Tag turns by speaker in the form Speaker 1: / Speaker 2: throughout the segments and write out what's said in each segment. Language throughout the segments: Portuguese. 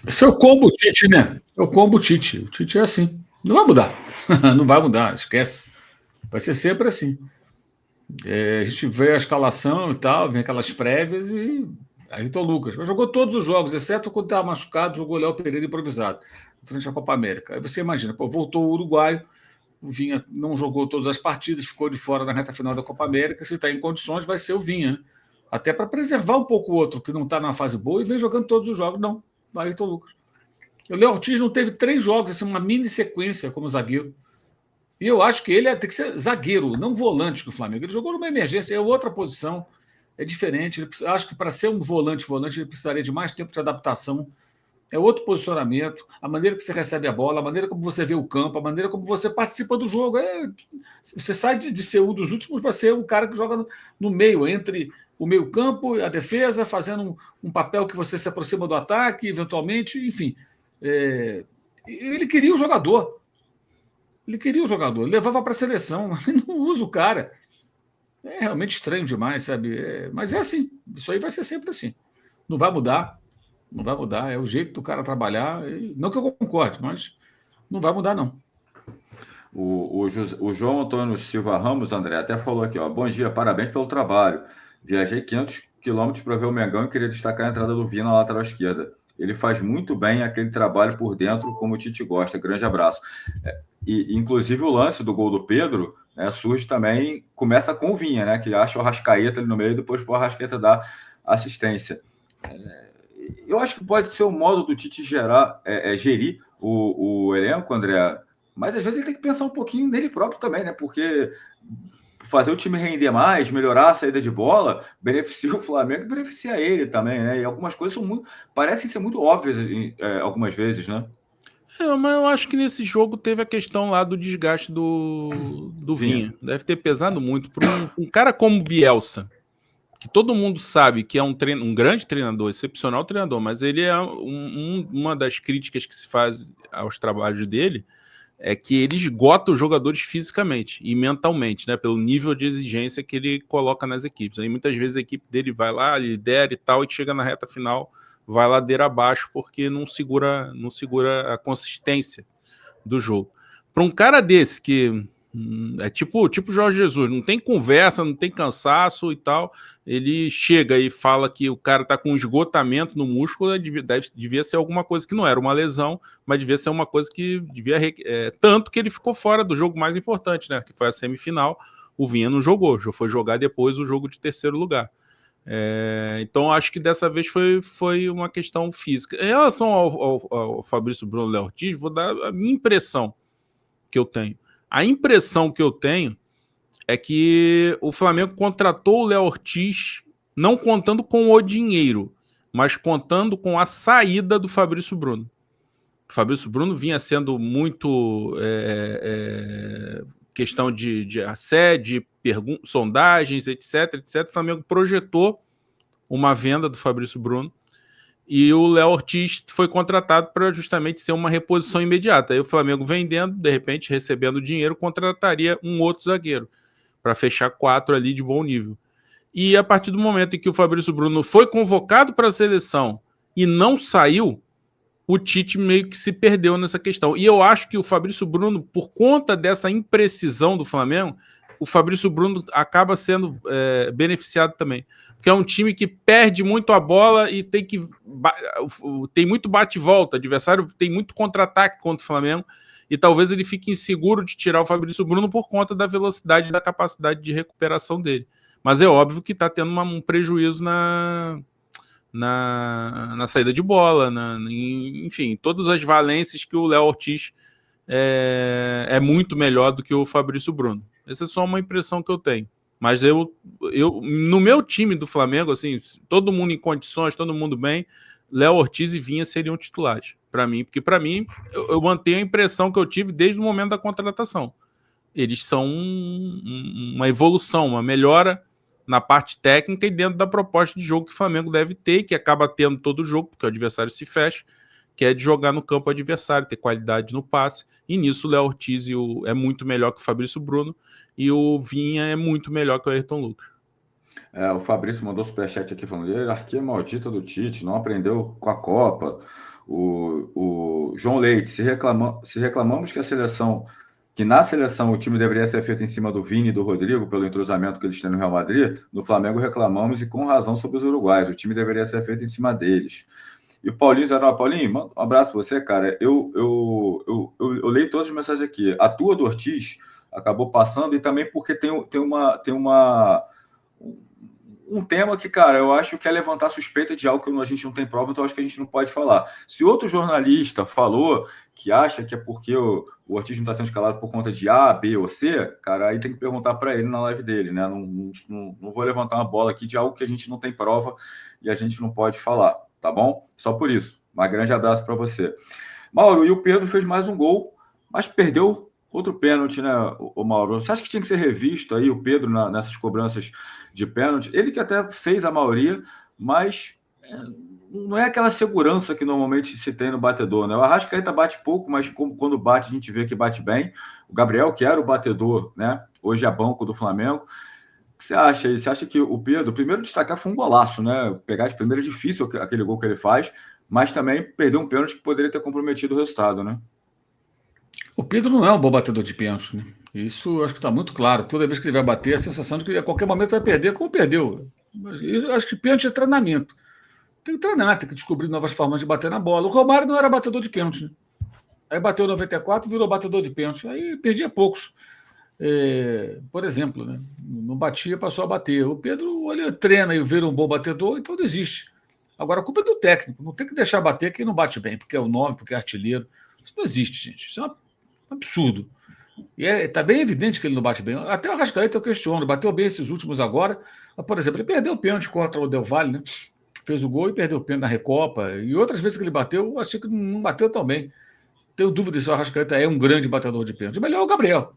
Speaker 1: Esse é o combo Tite, né? É o combo Tite. O Tite é assim. Não vai mudar. Não vai mudar, esquece. Vai ser sempre assim. A gente vê a escalação e tal, vem aquelas prévias e Ayrton Lucas. Mas jogou todos os jogos, exceto quando estava machucado, jogou Léo Pereira improvisado durante a Copa América. Aí você imagina, pô, voltou o uruguaio, o Vinha não jogou todas as partidas, ficou de fora na reta final da Copa América. Se está em condições, vai ser o Vinha, né? Até para preservar um pouco o outro que não está na fase boa e vem jogando todos os jogos. Não, Ayrton Lucas. O Léo Ortiz não teve 3 jogos, assim, uma mini sequência como zagueiro. E eu acho que ele tem que ser zagueiro, não volante do Flamengo. Ele jogou numa emergência, é outra posição, é diferente. Acho que para ser um volante, ele precisaria de mais tempo de adaptação. É outro posicionamento, a maneira que você recebe a bola, a maneira como você vê o campo, a maneira como você participa do jogo. Você sai de ser um dos últimos para ser o cara que joga no meio, entre o meio-campo e a defesa, fazendo um papel que você se aproxima do ataque, eventualmente, enfim. Ele queria o jogador. Ele queria o jogador, ele levava para a seleção, mas não usa o cara. É realmente estranho demais, sabe? Mas é assim, isso aí vai ser sempre assim. Não vai mudar, não vai mudar. É o jeito do cara trabalhar. Não que eu concorde, mas não vai mudar, não.
Speaker 2: O João Antônio Silva Ramos, André, até falou aqui, ó. Bom dia, parabéns pelo trabalho. Viajei 500 quilômetros para ver o Mengão e queria destacar a entrada do Vina na lateral esquerda. Ele faz muito bem aquele trabalho por dentro, como o Tite gosta. Grande abraço. E inclusive o lance do gol do Pedro, né, surge também, começa com o Vinha, né, que acha o Arrascaeta ali no meio e depois o Arrascaeta dá assistência. Eu acho que pode ser o modo do Tite gerir o elenco, André, mas às vezes ele tem que pensar um pouquinho nele próprio também, né, porque fazer o time render mais, melhorar a saída de bola, beneficia o Flamengo e beneficia ele também, né, e algumas coisas parecem ser muito óbvias algumas vezes, né.
Speaker 3: Mas eu acho que nesse jogo teve a questão lá do desgaste do Vinha. Deve ter pesado muito. Para um cara como Bielsa, que todo mundo sabe que é um grande treinador, excepcional treinador, mas ele é uma das críticas que se faz aos trabalhos dele é que ele esgota os jogadores fisicamente e mentalmente, né, pelo nível de exigência que ele coloca nas equipes. Aí muitas vezes a equipe dele vai lá, lidera e tal, e chega na reta final, vai ladeira abaixo porque não segura a consistência do jogo. Para um cara desse que é tipo Jorge Jesus, não tem conversa, não tem cansaço e tal, ele chega e fala que o cara tá com esgotamento no músculo, devia ser alguma coisa que não era uma lesão, mas devia ser uma coisa que devia... tanto que ele ficou fora do jogo mais importante, né, que foi a semifinal. O Vinha não jogou, foi jogar depois o jogo de terceiro lugar. Então acho que dessa vez foi uma questão física. Em relação ao Fabrício Bruno Léo Ortiz, vou dar a minha impressão que eu tenho. A impressão que eu tenho é que o Flamengo contratou o Léo Ortiz não contando com o dinheiro, mas contando com a saída do Fabrício Bruno. O Fabrício Bruno vinha sendo muito questão de assédio, sondagens, etc. O Flamengo projetou uma venda do Fabrício Bruno e o Léo Ortiz foi contratado para justamente ser uma reposição imediata. Aí o Flamengo vendendo, de repente recebendo dinheiro, contrataria um outro zagueiro para fechar 4 ali de bom nível. E a partir do momento em que o Fabrício Bruno foi convocado para a seleção e não saiu, o Tite meio que se perdeu nessa questão. E eu acho que o Fabrício Bruno, por conta dessa imprecisão do Flamengo, o Fabrício Bruno acaba sendo beneficiado também. Porque é um time que perde muito a bola e tem muito bate-volta. O adversário tem muito contra-ataque contra o Flamengo. E talvez ele fique inseguro de tirar o Fabrício Bruno por conta da velocidade e da capacidade de recuperação dele. Mas é óbvio que está tendo um prejuízo na saída de bola, enfim, todas as valências que o Léo Ortiz é muito melhor do que o Fabrício Bruno. Essa é só uma impressão que eu tenho. Mas eu no meu time do Flamengo, assim, todo mundo em condições, todo mundo bem, Léo Ortiz e Vinha seriam titulares para mim, porque para mim eu mantenho a impressão que eu tive desde o momento da contratação. Eles são uma evolução, uma melhora na parte técnica e dentro da proposta de jogo que o Flamengo deve ter, que acaba tendo todo o jogo, porque o adversário se fecha, que é de jogar no campo adversário, ter qualidade no passe, e nisso o Léo Ortiz é muito melhor que o Fabrício Bruno, e o Vinha é muito melhor que o Ayrton Lucas.
Speaker 2: O Fabrício mandou superchat aqui falando: hierarquia maldita do Tite, não aprendeu com a Copa. O João Leite, se reclamamos que na seleção o time deveria ser feito em cima do Vini e do Rodrigo, pelo entrosamento que eles têm no Real Madrid, no Flamengo reclamamos e com razão sobre os uruguaios. O time deveria ser feito em cima deles. E o Paulinho Zanó, Paulinho, um abraço para você, cara. Eu leio todas as mensagens aqui. A tua do Ortiz acabou passando e também porque tem um tema que, cara, eu acho que é levantar suspeita de algo que a gente não tem prova, então acho que a gente não pode falar. Se outro jornalista falou que acha que é porque o Ortiz não está sendo escalado por conta de A, B ou C, cara, aí tem que perguntar para ele na live dele, né? Não vou levantar uma bola aqui de algo que a gente não tem prova e a gente não pode falar, tá bom? Só por isso. Um grande abraço para você. Mauro, e o Pedro fez mais um gol, mas perdeu outro pênalti, né, o Mauro? Você acha que tinha que ser revisto aí o Pedro nessas cobranças de pênalti? Ele que até fez a maioria, mas não é aquela segurança que normalmente se tem no batedor, né? O Arrascaeta bate pouco, mas quando bate a gente vê que bate bem. O Gabriel, que era o batedor, né? Hoje é banco do Flamengo. O que você acha aí? Você acha que o Pedro, primeiro destacar, foi um golaço, né? Pegar de primeira é difícil aquele gol que ele faz, mas também perdeu um pênalti que poderia ter comprometido o resultado, né?
Speaker 1: O Pedro não é um bom batedor de pênalti, né? Isso acho que está muito claro. Toda vez que ele vai bater, a sensação de que a qualquer momento vai perder, como perdeu. Mas eu acho que pênalti é treinamento. Tem que treinar, tem que descobrir novas formas de bater na bola. O Romário não era batedor de pênalti, né? Aí bateu 94, virou batedor de pênalti. Aí perdia poucos. Por exemplo, né? Não batia, passou a bater. O Pedro, ele treina e vira um bom batedor, então desiste. Agora, a culpa é do técnico. Não tem que deixar bater quem não bate bem, porque é o 9, porque é artilheiro. Isso não existe, gente. Isso é um absurdo. E está bem evidente que ele não bate bem. Até o Arrascaeta eu questiono. Bateu bem esses últimos agora. Por exemplo, ele perdeu o pênalti contra o Del Valle, né? Fez o gol e perdeu o pênalti na Recopa. E outras vezes que ele bateu, eu achei que não bateu tão bem. Tenho dúvida se o Arrascaeta é um grande batedor de pênalti. Melhor o Gabriel.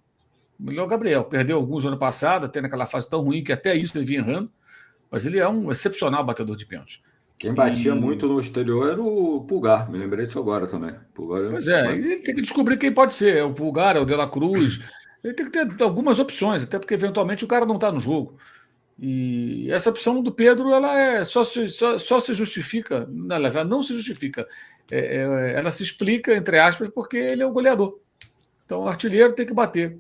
Speaker 1: Melhor o Gabriel. Perdeu alguns ano passado, até naquela fase tão ruim que até isso ele vinha errando. Mas ele é um excepcional batedor de pênalti.
Speaker 2: Quem batia muito no exterior era o Pulgar, me lembrei disso agora também. Pulgar,
Speaker 1: pois é, ele tem que descobrir quem pode ser. É o Pulgar, é o De La Cruz. Ele tem que ter algumas opções, até porque eventualmente o cara não está no jogo. E essa opção do Pedro, ela só se justifica, ela não se justifica, ela se explica, entre aspas, porque ele é o goleador. Então o artilheiro tem que bater.